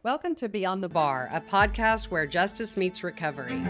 Welcome to Beyond the Bar, a podcast where justice meets recovery.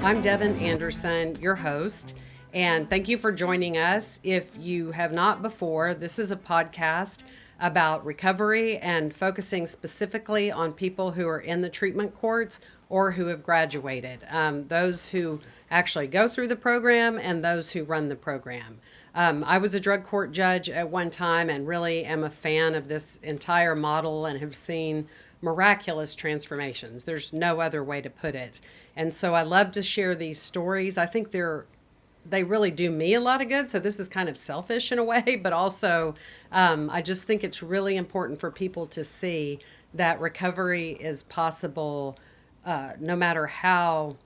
I'm Devon Anderson, your host, and thank you for joining us. If you have not before, this is a podcast about recovery and focusing specifically on people who are in the treatment courts or who have graduated, those who actually go through the program and those who run the program. I was a drug court judge at one time and really am a fan of this entire model and have seen miraculous transformations. There's no other way to put it. And so I love to share these stories. I think they really do me a lot of good. So this is kind of selfish in a way, but also I just think it's really important for people to see that recovery is possible no matter how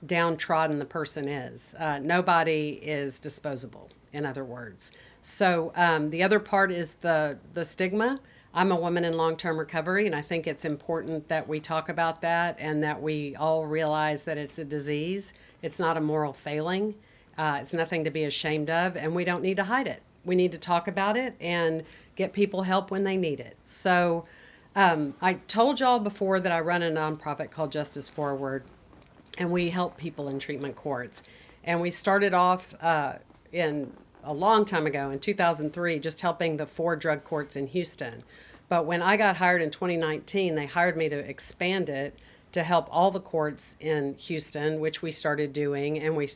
downtrodden the person is. Nobody is disposable, in other words. So the other part is the stigma. I'm a woman in long-term recovery, and I think it's important that we talk about that and that we all realize that it's a disease. It's not a moral failing. It's nothing to be ashamed of, and we don't need to hide it. We need to talk about it and get people help when they need it. So I told y'all before that I run a nonprofit called Justice Forward, and we help people in treatment courts. And we started off in a long time ago, in 2003, just helping the 4 drug courts in Houston. But when I got hired in 2019, they hired me to expand it to help all the courts in Houston, which we started doing, and we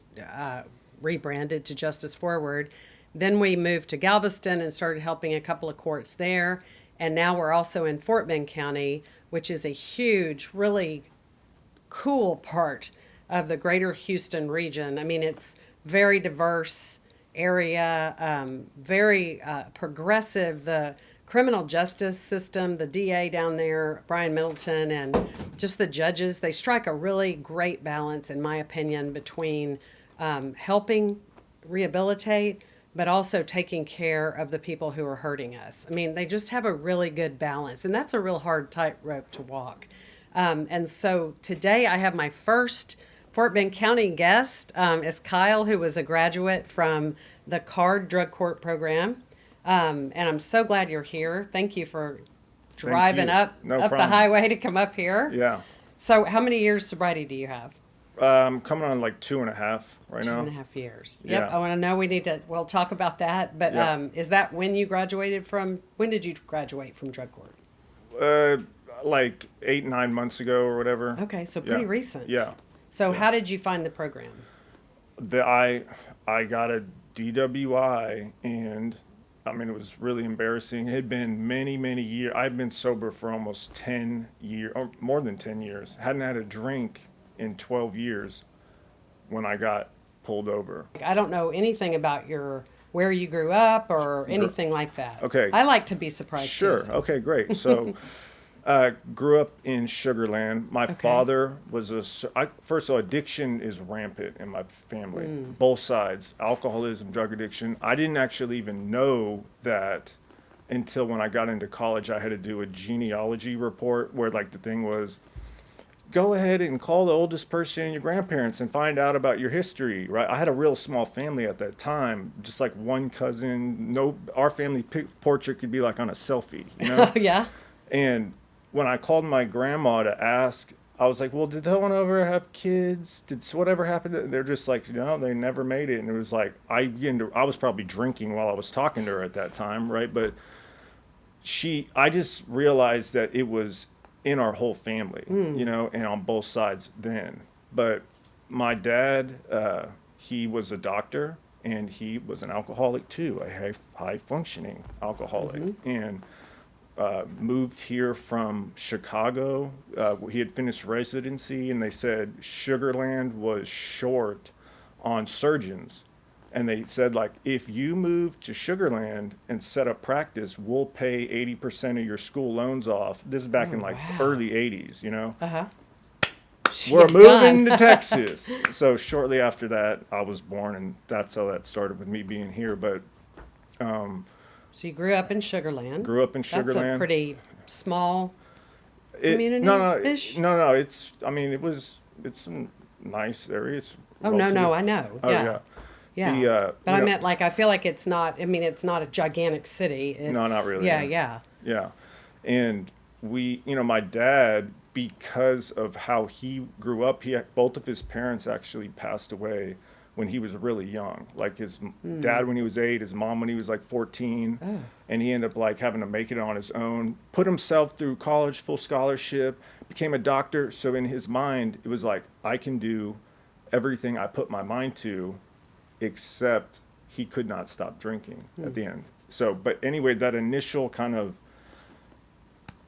rebranded to Justice Forward. Then we moved to Galveston and started helping a couple of courts there. And now we're also in Fort Bend County, which is a huge, really cool part of the greater Houston region. I mean, it's very diverse area, very progressive. The criminal justice system, the DA down there, Brian Middleton, and just the judges, they strike a really great balance, in my opinion, between helping rehabilitate, but also taking care of the people who are hurting us. I mean, they just have a really good balance, and that's a real hard tightrope to walk. And so today I have my first Fort Bend County guest. Is Kyle, who was a graduate from the CARD drug court program. And I'm so glad you're here. Thank you for driving up the highway to come up here. Yeah. So how many years sobriety do you have? Coming on like 2.5 right now. 2.5 years. Yep. Yeah. Oh, and I know we'll talk about that. But Yeah. Is that when you graduated when did you graduate from drug court? Like 8-9 months ago or whatever. Okay, so pretty recent. Yeah. So Yeah. how did you find the program? I got a DWI, and I mean, it was really embarrassing. It had been many, many years. I've been sober for almost 10 years, or more than 10 years. Hadn't had a drink in 12 years when I got pulled over. I don't know anything about where you grew up or anything like that. Okay. I like to be surprised. Sure. Too, so. Okay, great. So grew up in Sugar Land. My father was first of all, addiction is rampant in my family. Both sides, alcoholism, drug addiction. I didn't actually even know that until when I got into college. I had to do a genealogy report where like the thing was, go ahead and call the oldest person in your grandparents and find out about your history, right? I had a real small family at that time, just like one cousin. Our family portrait could be like on a selfie, you know? Yeah. And when I called my grandma to ask, I was like, well, did no one ever have kids? Did whatever happen? They're just like, no, they never made it. And it was like, I was probably drinking while I was talking to her at that time, right? But I just realized that it was in our whole family, you know, and on both sides then. But my dad, he was a doctor, and he was an alcoholic too, a high-functioning alcoholic. And moved here from Chicago. He had finished residency, and they said Sugar Land was short on surgeons. And they said, like, if you move to Sugar Land and set up practice, we'll pay 80% of your school loans off. This is back in like early 80s, you know? We're moving to Texas. So shortly after that, I was born, and that's how that started with me being here. But so you grew up in Sugar Land. Grew up in Sugar That's Land. a pretty small community. No. It's a nice area. I know. Oh yeah. Yeah. But I meant, like, I feel like it's not. I mean, it's not a gigantic city. No, not really. Yeah. Yeah. And my dad, because of how he grew up, both of his parents actually passed away when he was really young. Like his dad when he was 8, his mom when he was like 14. Oh. And he ended up like having to make it on his own, put himself through college, full scholarship, became a doctor. So in his mind, it was like, I can do everything I put my mind to, except he could not stop drinking at the end. So, but anyway, that initial kind of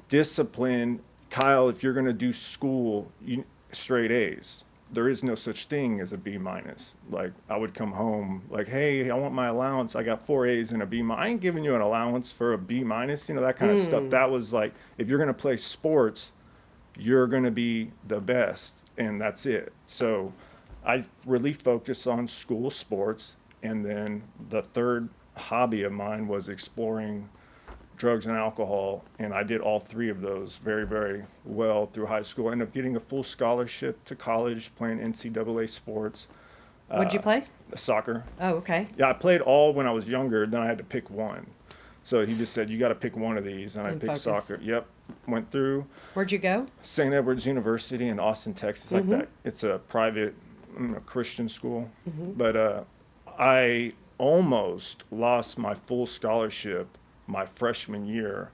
discipline, Kyle, if you're going to do school, straight A's. There is no such thing as a B minus. Like I would come home like, hey, I want my allowance. I got 4 A's and a B minus. I ain't giving you an allowance for a B minus, that kind of stuff. That was like, if you're going to play sports, you're going to be the best, and that's it. So I really focused on school sports. And then the third hobby of mine was exploring drugs and alcohol, and I did all 3 of those very, very well through high school. I ended up getting a full scholarship to college, playing NCAA sports. What'd you play? Soccer. Oh, okay. Yeah, I played all when I was younger, then I had to pick one. So he just said, you got to pick one of these, and I picked focus. soccer. Yep, went through Where'd you go? St. Edward's University in Austin, Texas, like that. It's a private Christian school. But I almost lost my full scholarship my freshman year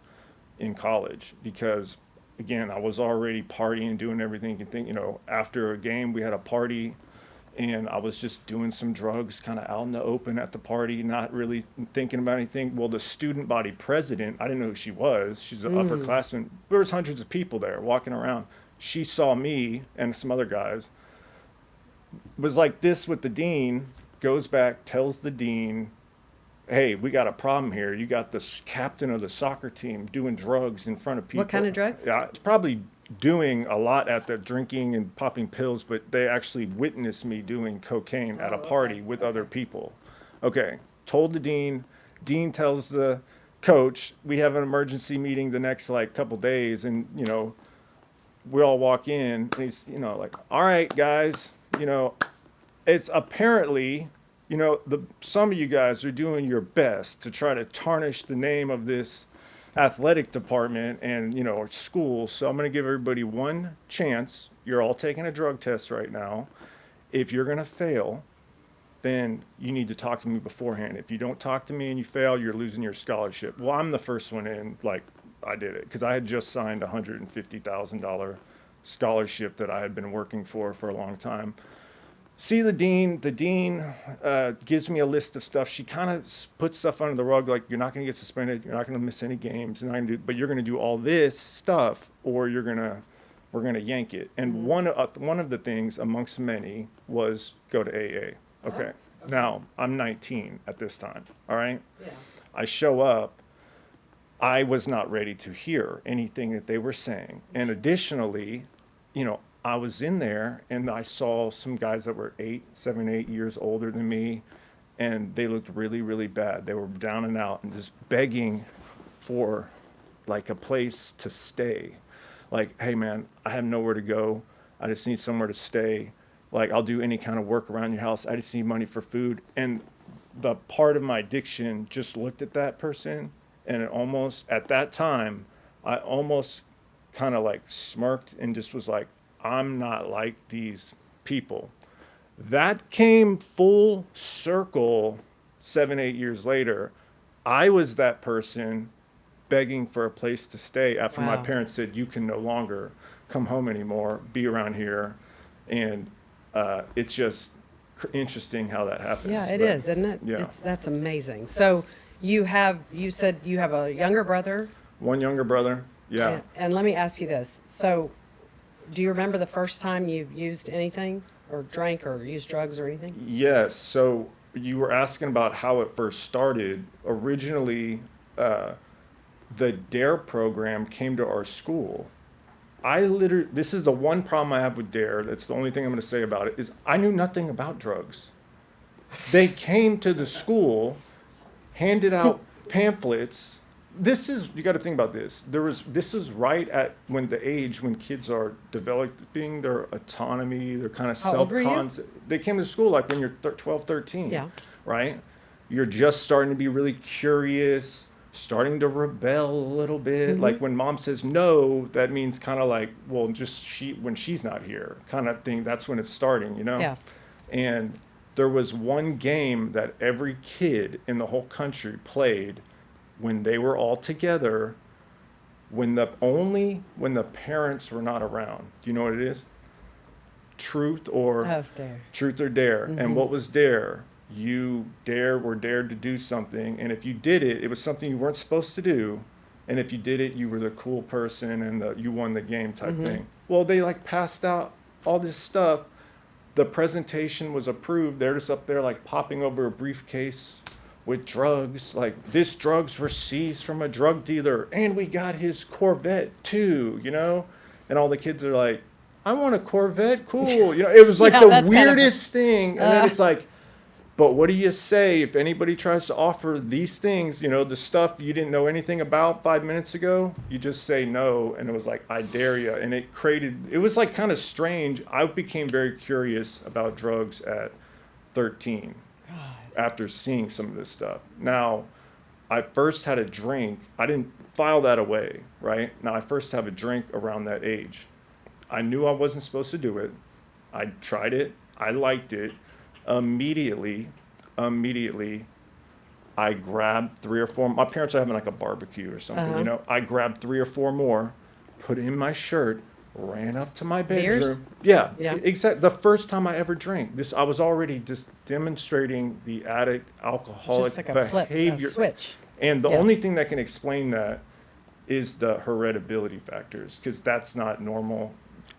in college because, again, I was already partying, doing everything you can think. After a game, we had a party, and I was just doing some drugs kind of out in the open at the party, not really thinking about anything. Well, the student body president, I didn't know who she was. She's an upperclassman. There was hundreds of people there walking around. She saw me and some other guys, was like this with the dean, goes back, tells the dean, hey, we got a problem here. You got this captain of the soccer team doing drugs in front of people. What kind of drugs? Yeah, it's probably doing a lot at the drinking and popping pills, but they actually witnessed me doing cocaine at a party with other people. Okay, told the dean. Dean tells the coach, we have an emergency meeting the next couple days, and we all walk in, and he's like, all right, guys, it's apparently some of you guys are doing your best to try to tarnish the name of this athletic department and, our school. So I'm going to give everybody one chance. You're all taking a drug test right now. If you're going to fail, then you need to talk to me beforehand. If you don't talk to me and you fail, you're losing your scholarship. Well, I'm the first one in, I did it because I had just signed a $150,000 scholarship that I had been working for a long time. See the dean. The dean gives me a list of stuff. She kind of puts stuff under the rug, like you're not going to get suspended, you're not going to miss any games, but you're going to do all this stuff, or we're going to yank it. And one of the things, amongst many, was go to AA. Okay. Now I'm 19 at this time. All right. Yeah. I show up. I was not ready to hear anything that they were saying, and additionally, I was in there and I saw some guys that were 7, 8 years older than me, and they looked really, really bad. They were down and out and just begging for a place to stay. Like, hey man, I have nowhere to go. I just need somewhere to stay. I'll do any kind of work around your house. I just need money for food. And the part of my addiction just looked at that person, and at that time, I almost kind of smirked and just was like, I'm not like these people. That came full circle 7, 8 years later. I was that person begging for a place to stay after my parents said, you can no longer come home anymore, be around here. And it's just interesting how that happens. Yeah, it is, isn't it? Yeah. That's amazing. So you said you have a younger brother? One younger brother, yeah. And let me ask you this. So do you remember the first time you used anything or drank or used drugs or anything? Yes. So you were asking about how it first started. Originally, the DARE program came to our school. This is the one problem I have with DARE. That's the only thing I'm going to say about it is I knew nothing about drugs. They came to the school, handed out pamphlets. You got to think about this. This is right at when kids are developing their autonomy, their kind of How old were you? self-concept. They came to school when you're 12, 13, Yeah. right? You're just starting to be really curious, starting to rebel a little bit. Like when mom says no, that means kind of like, well, just when she's not here kind of thing. That's when it's starting, you know? Yeah. And there was one game that every kid in the whole country played when they were all together, when the parents were not around. Do you know what it is? Truth or Dare. Truth or dare. And what was dare? You were dared to do something, and if you did it, it was something you weren't supposed to do, and if you did it, you were the cool person and you won the game type thing. Well, they like passed out all this stuff. The presentation was approved. They're just up there like popping over a briefcase with drugs. Like, this drugs were seized from a drug dealer, and we got his Corvette too, you know? And all the kids are like, I want a Corvette, cool. You know, it was like Yeah, the weirdest thing. And then it's like, but what do you say if anybody tries to offer these things, you know, the stuff you didn't know anything about 5 minutes ago? You just say no, and it was like, I dare you. And it was like kind of strange. I became very curious about drugs at 13 after seeing some of this stuff. Now, I first had a drink. I didn't file that away, right? Now, I first have a drink around that age. I knew I wasn't supposed to do it. I tried it. I liked it. Immediately, I grabbed 3 or 4. My parents are having like a barbecue or something, you know. I grabbed 3 or 4 more, put it in my shirt, ran up to my bedroom. Beers? Yeah, Yeah. exactly. The first time I ever drank this, I was already just demonstrating the addict, alcoholic Just like a flip, behavior. a switch. And the Yeah. only thing that can explain that is the heritability factors, because that's not normal.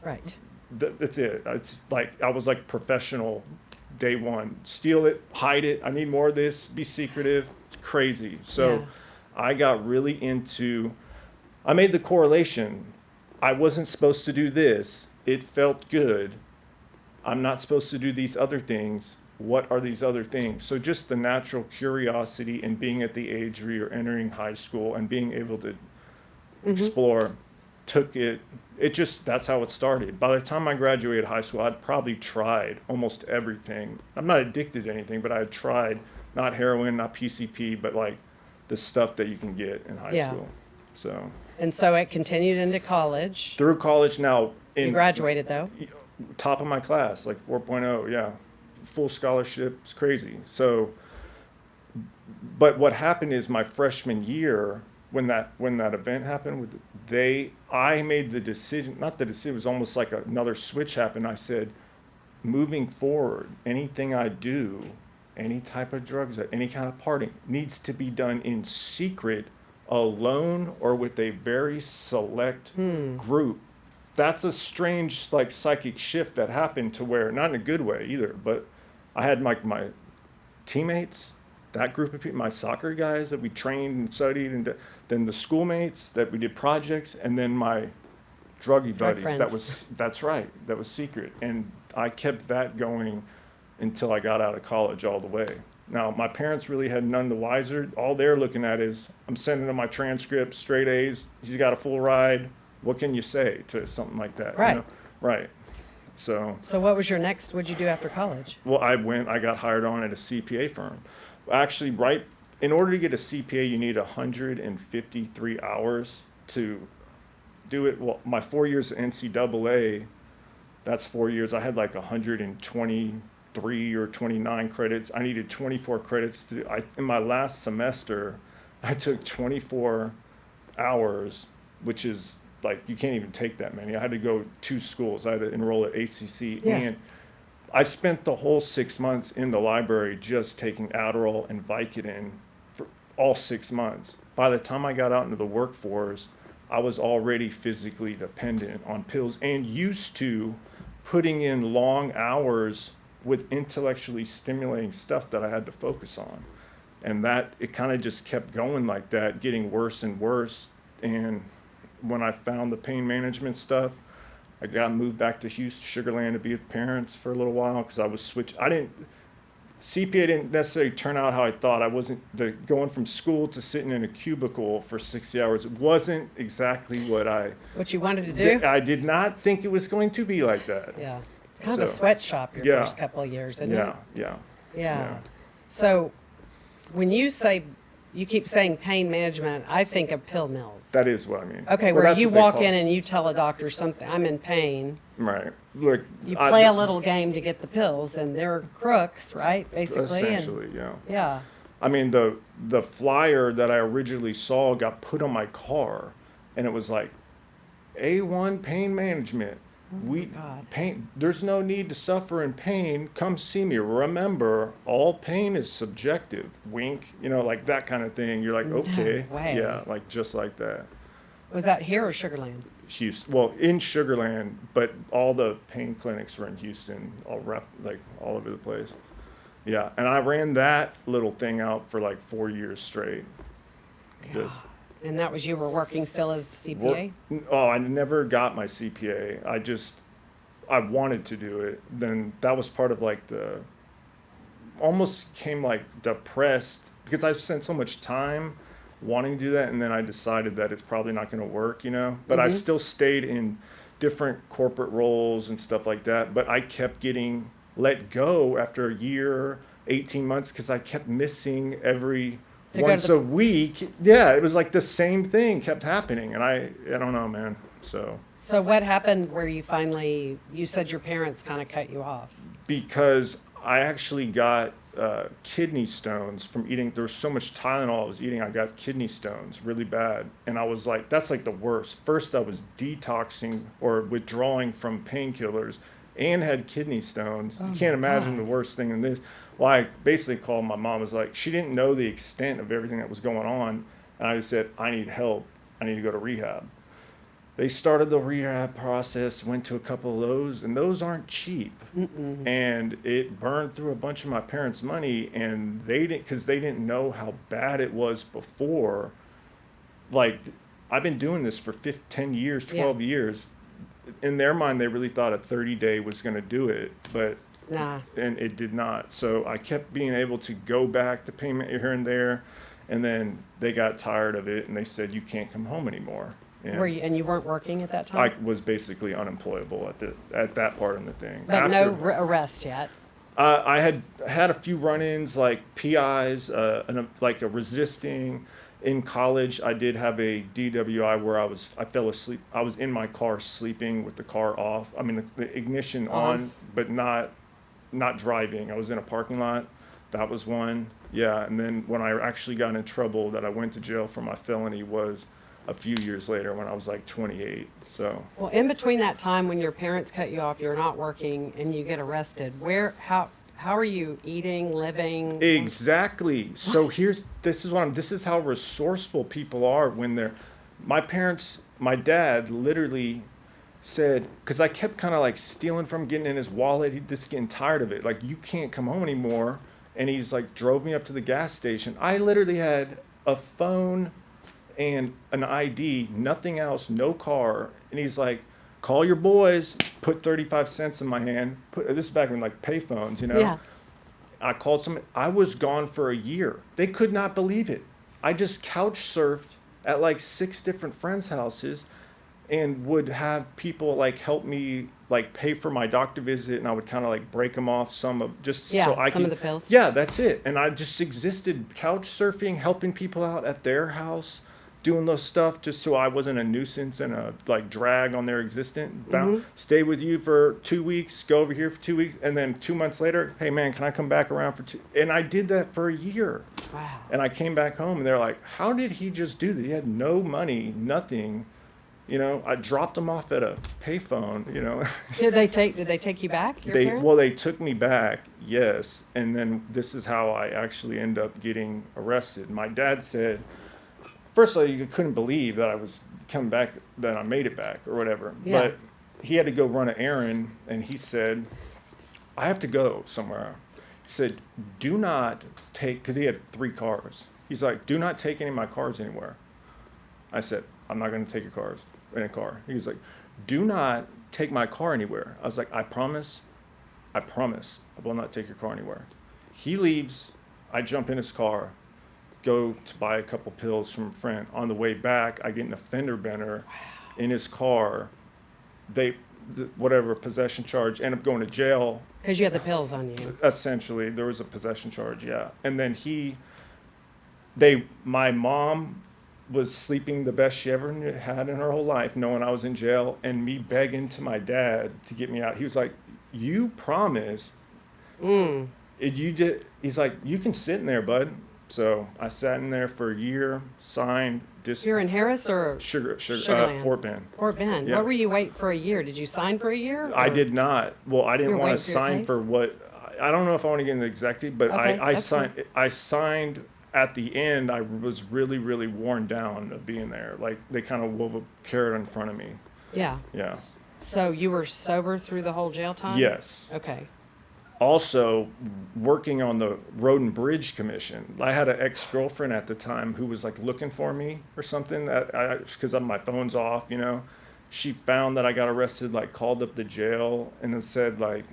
Right. That's it. It's like I was like professional day one. Steal it, hide it. I need more of this. Be secretive. Crazy. So Yeah. I got really into. I made the correlation. I wasn't supposed to do this. It felt good. I'm not supposed to do these other things. What are these other things? So just the natural curiosity and being at the age where you're entering high school and being able to explore took it. That's how it started. By the time I graduated high school, I'd probably tried almost everything. I'm not addicted to anything, but I had tried not heroin, not PCP, but like the stuff that you can get in high Yeah. school. So And so it continued into college. through college now, You graduated though. top of my class, like 4.0, yeah, full scholarship. It's crazy. So, but what happened is my freshman year, when that event happened, I made the decision. Not the decision. It was almost like another switch happened. I said, moving forward, anything I do, any type of drugs, any kind of partying, needs to be done in secret, alone, or with a very select group. That's a strange, like, psychic shift that happened to where, not in a good way either, but I had my teammates, that group of people, my soccer guys that we trained and studied, and then the schoolmates that we did projects, and then my druggy buddies. friends. That's right. That was secret. And I kept that going until I got out of college all the way. Now, my parents really had none the wiser. All they're looking at is, I'm sending them my transcripts, straight A's. He's got a full ride. What can you say to something like that? Right. You know? Right. So what was your next? What'd you do after college? well, I got hired on at a CPA firm. Actually, in order to get a CPA, you need 153 hours to do it. Well, my 4 years at NCAA, that's 4 years. I had like 123 or 29 credits. I needed 24 credits in my last semester, I took 24 hours, which is like, you can't even take that many. I had to go 2 schools. I had to enroll at ACC. Yeah. And I spent the whole 6 months in the library just taking Adderall and Vicodin for all 6 months. By the time I got out into the workforce, I was already physically dependent on pills and used to putting in long hours with intellectually stimulating stuff that I had to focus on. And that, it kind of just kept going like that, getting worse and worse. And when I found the pain management stuff, I got moved back to Houston, Sugar Land, to be with parents for a little while because I was CPA didn't necessarily turn out how I thought. I wasn't going from school to sitting in a cubicle for 60 hours. It wasn't exactly What you wanted to do? I did not think it was going to be like that. Yeah. It's kind of a So, sweatshop your yeah. first couple of years, isn't it? Yeah, yeah. Yeah. So when you say you keep saying pain management. I think of pill mills. That is what I mean. Okay, Well, where that's you what they walk call in it. and you tell a doctor something, I'm in pain. Right. Look, You play a little game to get the pills, and they're crooks, right? Basically. essentially, yeah. Yeah. I mean, the flyer that I originally saw got put on my car, and it was like, A1 pain management. God. Pain. There's no need to suffer in pain. Come see me. Remember, all pain is subjective. Wink. Like that kind of thing. You're like, okay, way. yeah, like just like that. Was that here or Sugarland? Houston. Well, in Sugarland, but all the pain clinics were in Houston, all over the place. Yeah, and I ran that little thing out for like 4 years straight. Just And that was you were working still as CPA? Oh, I never got my CPA. I wanted to do it. Then that was part of like almost came like depressed because I've spent so much time wanting to do that, and then I decided that it's probably not going to work, But I still stayed in different corporate roles and stuff like that. But I kept getting let go after a year, 18 months, because I kept missing every once a week. Yeah, it was like the same thing kept happening, and I don't know, man. So what happened where you said your parents kind of cut you off? Because I actually got kidney stones from eating. There was so much Tylenol I was eating. I got kidney stones really bad. And I was like, that's like the worst. First, I was detoxing or withdrawing from painkillers and had kidney stones. You can't imagine the worst thing in this. Well, I basically called my mom. Was like, she didn't know the extent of everything that was going on. And I just said, I need help. I need to go to rehab. They started the rehab process, went to a couple of those, and those aren't cheap. And it burned through a bunch of my parents' money, and because they didn't know how bad it was before. Like, I've been doing this for 10 years, 12 years. In their mind, they really thought a 30-day was going to do it, but and it did not. So I kept being able to go back to payment here and there, and then they got tired of it, and they said, you can't come home anymore. And you weren't working at that time? I was basically unemployable at that part of the thing. But no arrest yet? I had a few run-ins, like PIs, like a resisting. In college, I did have a DWI where I fell asleep. I was in my car sleeping with the car off. I mean, the ignition on, but not driving. I was in a parking lot. That was one. Yeah, and then when I actually got in trouble that I went to jail for my felony was a few years later when I was like 28. So well, in between that time when your parents cut you off, you're not working, and you get arrested, how are you eating, living? Exactly. So this is how resourceful people are when my dad literally said, because I kept kind of like stealing from getting in his wallet, he's just getting tired of it, like, you can't come home anymore. And he's like drove me up to the gas station. I literally had a phone and an ID, nothing else, no car. And he's like, call your boys, put 35 cents in my hand. This is back when like payphones, Yeah. I called someone. I was gone for a year. They could not believe it. I just couch surfed at like 6 different friends' houses and would have people like help me like pay for my doctor visit, and I would kind of like break them off some of the pills. Yeah, that's it. And I just existed couch surfing, helping people out at their house, doing those stuff just so I wasn't a nuisance and a like drag on their existence. Stay with you for 2 weeks, go over here for 2 weeks, and then 2 months later, hey man, can I come back around for 2? And I did that for a year. Wow. And I came back home and they're like, how did he just do that? He had no money, nothing. I dropped them off at a payphone, Did they take you back, your parents? They took me back, yes. And then this is how I actually end up getting arrested. My dad said, first of all, you couldn't believe that I was coming back, that I made it back or whatever. Yeah. But he had to go run an errand, and he said, I have to go somewhere. He said, do not take, because he had 3 cars. He's like, do not take any of my cars anywhere. I said, I'm not going to take your cars in a car. He's like, do not take my car anywhere. I was like, I promise, I will not take your car anywhere. He leaves, I jump in his car, go to buy a couple pills from a friend. On the way back, I get in a fender bender in his car. Whatever possession charge, end up going to jail. Because you had the pills on you. Essentially, there was a possession charge, yeah. And then My mom was sleeping the best she ever had in her whole life, knowing I was in jail, and me begging to my dad to get me out. He was like, "You promised. You did." He's like, "You can sit in there, bud." So I sat in there for a year, signed. You're in Harris or Sugarland? Fort Bend. Fort Bend. Yeah. What were you waiting for a year? Did you sign for a year? I did not. Well, I didn't You're want waiting to for your sign case? for what. I don't know if I want to get into the exact date, but Okay, I that's signed. fine. I signed at the end. I was really, really worn down of being there. Like they kind of wove a carrot in front of me. Yeah. Yeah. So you were sober through the whole jail time? Yes. Okay. Also, working on the Road and Bridge Commission, I had an ex-girlfriend at the time who was like looking for me or something because my phone's off, you know. She found that I got arrested, like called up the jail and it said like,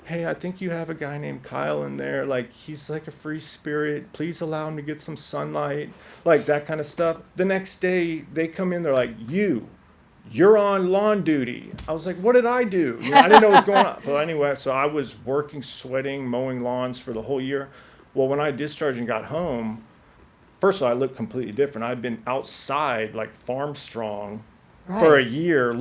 "Hey, I think you have a guy named Kyle in there. Like he's like a free spirit. Please allow him to get some sunlight," like that kind of stuff. The next day they come in, they're like, "You're on lawn duty." I was like, "What did I do?" You know, I didn't know what was going on. But anyway, so I was working, sweating, mowing lawns for the whole year. Well, when I discharged and got home, first of all, I looked completely different. I'd been outside like farm strong for a year.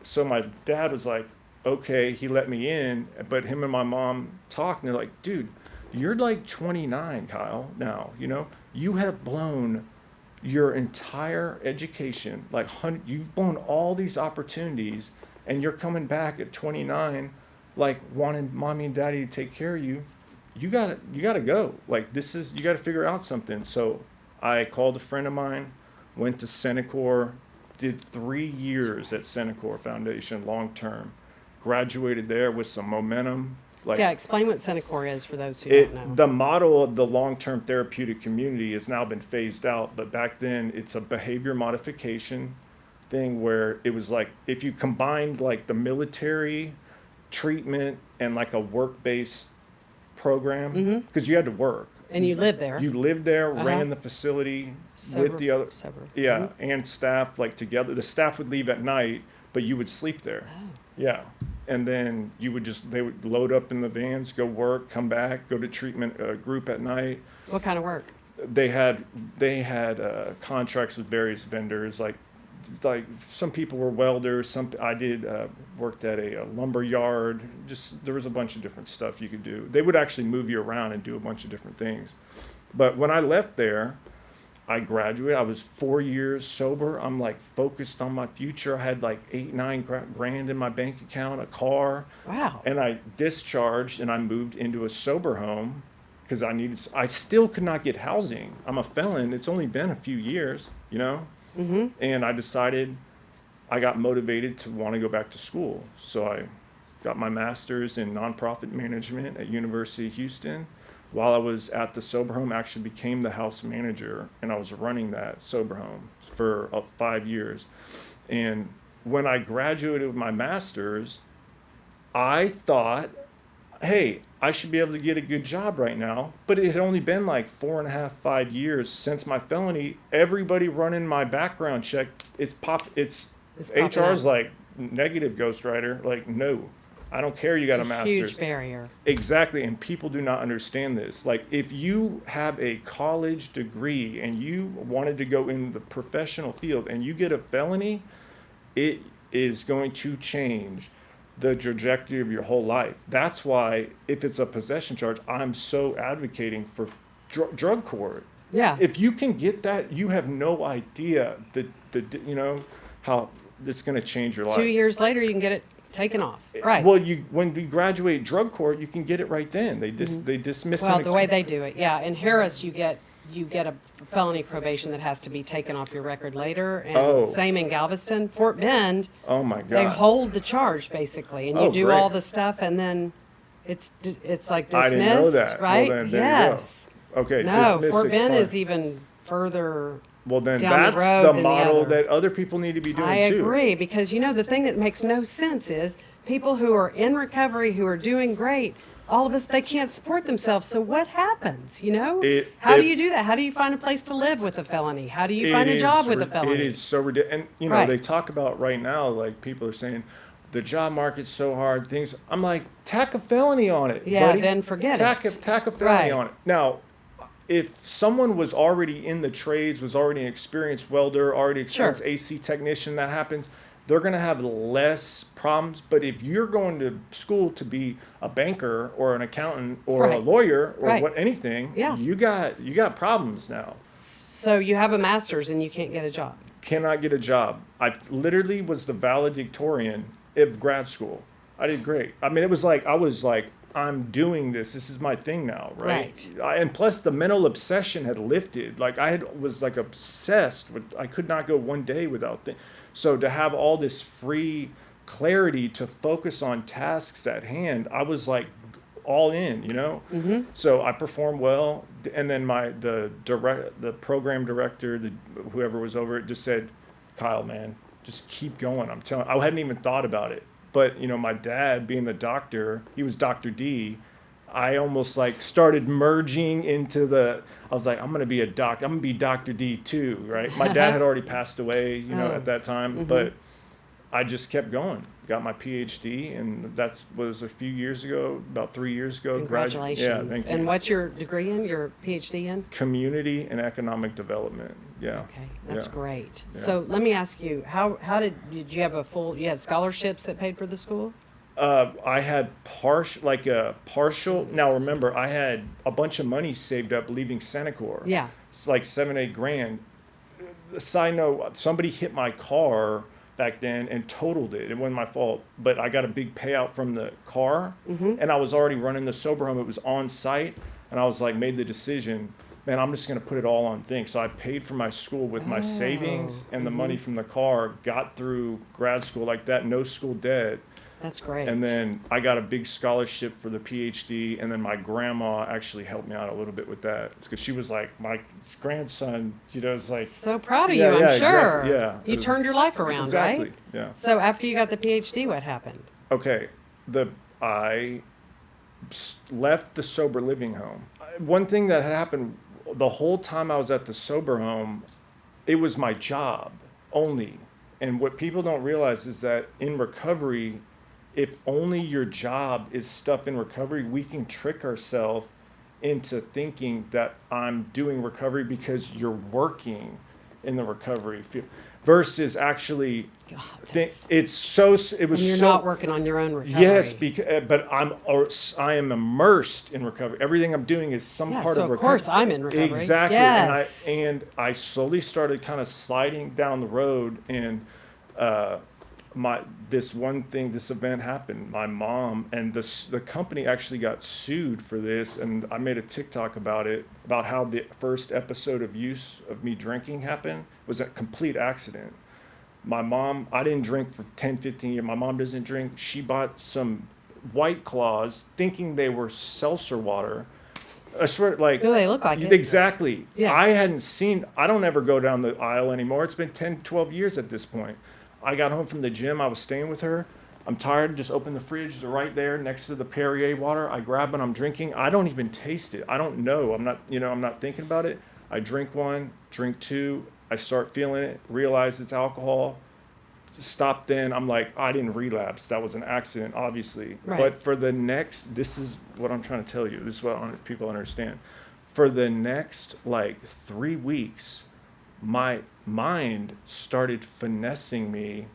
So my dad was like, okay, he let me in, but him and my mom talked and they're like, "Dude, you're like 29, Kyle, now, you know, you have blown your entire education, like you've blown all these opportunities and you're coming back at 29, like wanting mommy and daddy to take care of you. You gotta go. Like you gotta figure out something." So I called a friend of mine, went to Senecor, did 3 years at Senecor Foundation long-term, graduated there with some momentum. Yeah, explain what Senecor is for those who don't know. The model of the long-term therapeutic community has now been phased out, but back then it's a behavior modification thing where it was like if you combined like the military treatment and like a work-based program, because you had to work. And you lived there. You lived there, ran the facility with the other, and staff like together. The staff would leave at night, but you would sleep there. Oh. Yeah. And then they would load up in the vans, go work, come back, go to treatment group at night. What kind of work? They had contracts with various vendors, like some people were welders. I worked at a lumber yard. Just there was a bunch of different stuff you could do. They would actually move you around and do a bunch of different things. But when I left there, I graduated. I was 4 years sober. I'm like focused on my future. I had like 8-9 grand in my bank account, a car. Wow. And I discharged and I moved into a sober home because I still could not get housing. I'm a felon. It's only been a few years, you know? Mm-hmm. And I got motivated to want to go back to school. So I got my master's in nonprofit management at University of Houston. While I was at the sober home, I actually became the house manager, and I was running that sober home for 5 years. And when I graduated with my master's, I thought, hey, I should be able to get a good job right now. But it had only been like 4.5, 5 years since my felony. Everybody running my background check, it's HR's like negative ghostwriter, like no. I don't care you got a master's. Huge barrier. Exactly, and people do not understand this. Like, if you have a college degree and you wanted to go in the professional field and you get a felony, it is going to change the trajectory of your whole life. That's why, if it's a possession charge, I'm so advocating for drug court. Yeah. If you can get that, you have no idea how it's going to change your life. 2 years later, you can get it taken off. Right. Well, when you graduate drug court, you can get it right then. They dismiss. Well, the way they do it, yeah. In Harris, you get a felony probation that has to be taken off your record later, and same in Galveston. Fort Bend. Oh my God. They hold the charge basically, and you do great. all the stuff, and then it's like dismissed. I didn't know that. Right? Well, then, there yes. you go. Okay. No, dismiss, Fort Bend expunged. is even further. Well, then down that's the road the than model other. that other people need to be doing I too. agree, because the thing that makes no sense is people who are in recovery, who are doing great, all of us, they can't support themselves. So what happens, How do you do that? How do you find a place to live with a felony? How do you find a job with a felony? It is so ridiculous. And, Right. they talk about right now, like people are saying, the job market's so hard, things. I'm like, tack a felony on it, Yeah, buddy. then forget tack it. Tack a felony Right. on it. Now, if someone was already in the trades, was already an experienced welder, already experienced Sure. AC technician, that happens, they're going to have less problems. But if you're going to school to be a banker or an accountant or a Right. lawyer or Right. anything, Yeah. you got problems now. So you have a master's and you can't get a job. Cannot get a job. I literally was the valedictorian of grad school. I did great. I mean, it was like I was like, I'm doing this. This is my thing now, right? And plus, the mental obsession had lifted. Like was like obsessed with. I could not go one day without So to have all this free clarity to focus on tasks at hand, I was like all in, Mm-hmm. So I performed well, and then the program director, whoever was over it, just said, "Kyle, man, just keep going." I'm telling. I hadn't even thought about it, but my dad, being the doctor, he was Dr. D. I almost like started merging into I was like, I'm gonna be a doctor. I'm gonna be Dr. D too, right? My dad had already passed away, at that time, Mm-hmm. but I just kept going. Got my PhD, and was a few years ago, about 3 years ago. Congratulations. Yeah, thank you. And what's your degree in, your PhD in? Community and economic development. Yeah. Okay, that's Yeah. great. Yeah. So let me ask you, how did you have you had scholarships that paid for the school? I had partial. Now remember, I had a bunch of money saved up leaving Senecor. Yeah. It's like 7-8 grand. Side note: somebody hit my car back then and totaled it. It wasn't my fault, but I got a big payout from the car, and I was already running the sober home. It was on site, and I was like, made the decision, man, I'm just going to put it all on things. So I paid for my school with my savings and the money from the car. Got through grad school like that, no school debt. That's great. And then I got a big scholarship for the PhD, and then my grandma actually helped me out a little bit with that because she was like, my grandson, is like, so proud of Yeah, you, I'm yeah, sure. exactly, yeah. You turned your life around, exactly, right? yeah. So after you got the PhD, what happened? Okay, I left the sober living home. One thing that happened the whole time I was at the sober home, it was my job only. And what people don't realize is that in recovery, if only your job is stuff in recovery, we can trick ourselves into thinking that I'm doing recovery because you're working in the recovery field versus actually God, it was and you're so not working on your own recovery. yes, but I am immersed in recovery. Everything I'm doing is some part so of of recovery. course I'm in recovery. Exactly. Yes. And I slowly started kind of sliding down the road, and this event happened. My mom and the company actually got sued for this, and I made a TikTok about it, about how the first episode of use of me drinking happened. It was a complete accident. My mom, I didn't drink for 10, 15 years. My mom doesn't drink. She bought some White Claws thinking they were seltzer water. I swear, like. Do they look like it? Exactly. Yeah. I don't ever go down the aisle anymore. It's been 10, 12 years at this point. I got home from the gym. I was staying with her. I'm tired. Just open the fridge. They're right there next to the Perrier water. I grab it. I'm drinking. I don't even taste it. I don't know. I'm not thinking about it. I drink one, drink two. I start feeling it, realize it's alcohol. Stop then. I'm like, I didn't relapse. That was an accident, obviously. Right. But this is what I'm trying to tell you. This is what I want people to understand. For the next 3 weeks, my mind started finessing me,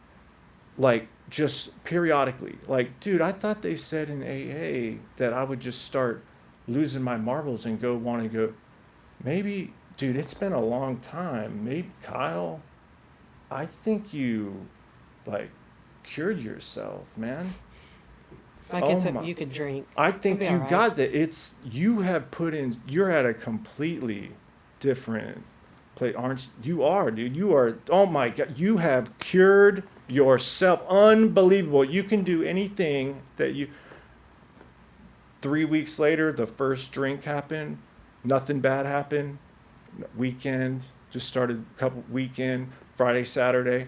just periodically. Dude, I thought they said in AA that I would just start losing my marbles and want to go, maybe, dude, it's been a long time. Maybe, Kyle, I think you, cured yourself, man. You could drink. I think It'll be you all right. got that. You're at a completely different place, aren't you? You are, dude. You are, oh my God, you have cured yourself. Unbelievable. You can do anything that 3 weeks later, the first drink happened. Nothing bad happened. Weekend, just started weekend, Friday, Saturday,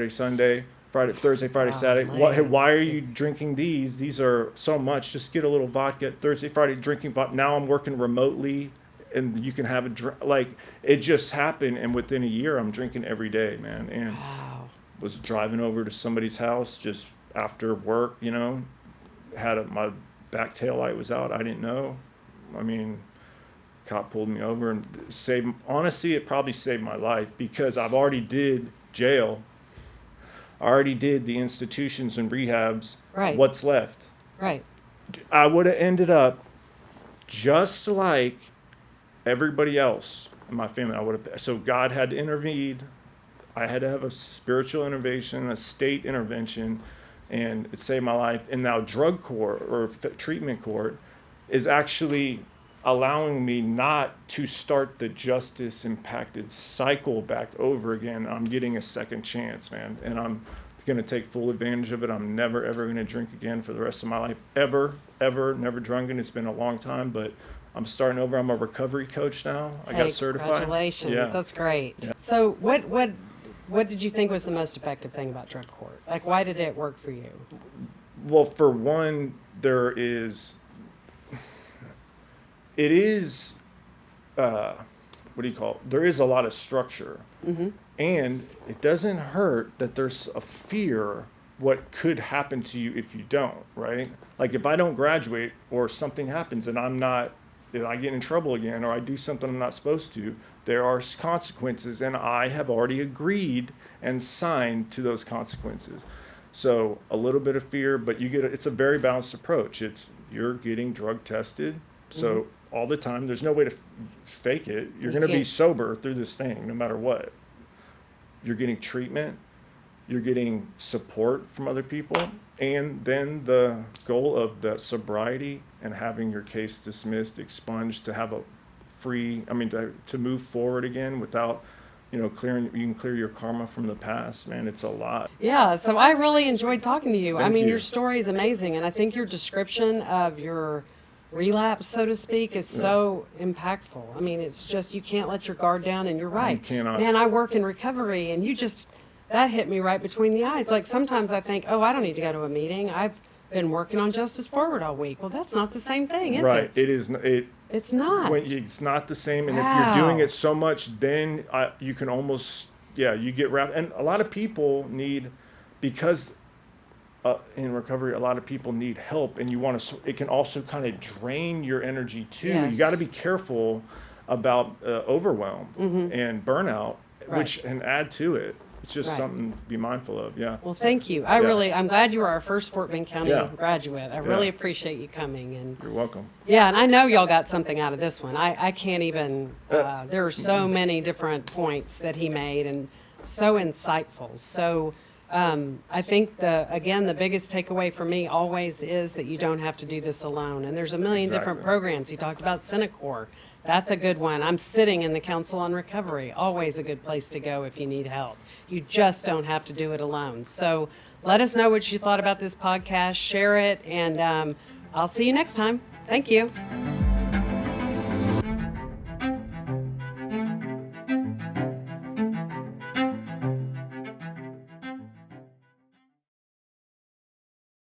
Sunday, Thursday, Friday, Wow, Saturday. nice. Why are you drinking these? These are so much. Just get a little vodka. Thursday, Friday, drinking vodka. Now I'm working remotely, and you can have a drink. It just happened, and within a year, I'm drinking every day, man. And Wow. was driving over to somebody's house just after work, my back tail light was out. I didn't know. I mean, cop pulled me over and honestly, it probably saved my life because I've already did jail. I already did the institutions and rehabs. Right. What's left? Right. I would have ended up just like everybody else in my family. So God had to intervene. I had to have a spiritual intervention, a state intervention, and it saved my life. And now drug court or treatment court is actually allowing me not to start the justice impacted cycle back over again. I'm getting a second chance, man. And I'm going to take full advantage of it. I'm never, ever going to drink again for the rest of my life. Ever, never drunken. It's been a long time, but I'm starting over. I'm a recovery coach now. I got certified. Congratulations. Yeah. That's great. Yeah. So what did you think was the most effective thing about drug court? Like, why did it work for you? Well, for one, there is a lot of structure. Mm-hmm. And it doesn't hurt that there's a fear what could happen to you if you don't, right? Like if I don't graduate or something happens and I get in trouble again or I do something I'm not supposed to, there are consequences, and I have already agreed and signed to those consequences. So a little bit of fear, but it's a very balanced approach. You're getting drug tested, so all the time. There's no way to fake it. You're going to be sober through this thing, no matter what. You're getting treatment. You're getting support from other people. And then the goal of the sobriety and having your case dismissed, expunged, to have to move forward again without, you can clear your karma from the past, man. It's a lot. Yeah. So I really enjoyed talking to you. Thank you. Your story is amazing. And I think your description of your relapse, so to speak, is so impactful. It's just, you can't let your guard down, and you're right. You cannot. Man, I work in recovery, and that hit me right between the eyes. Like sometimes I think, I don't need to go to a meeting. I've been working on Justice Forward all week. Well, that's not the same thing, is it? Right. It is. It's not. It's not the same. And Wow. if you're doing it so much, then you can almost, you get wrapped. And a lot of people because in recovery, a lot of people need help, and it can also kind of drain your energy too. Yes. You got to be careful about overwhelm and burnout, which can add to it. It's just something to be mindful of. Yeah. Well, thank you. I'm glad you were our first Fort Bend County graduate. I really appreciate you coming. And you're welcome. Yeah, and I know y'all got something out of this one. I can't even, there are so many different points that he made, and so insightful. So I think the biggest takeaway for me always is that you don't have to do this alone. And there's a million different programs. He talked about Senecor. That's a good one. I'm sitting in the Council on Recovery. Always a good place to go if you need help. You just don't have to do it alone. So let us know what you thought about this podcast. Share it, and I'll see you next time. Thank you.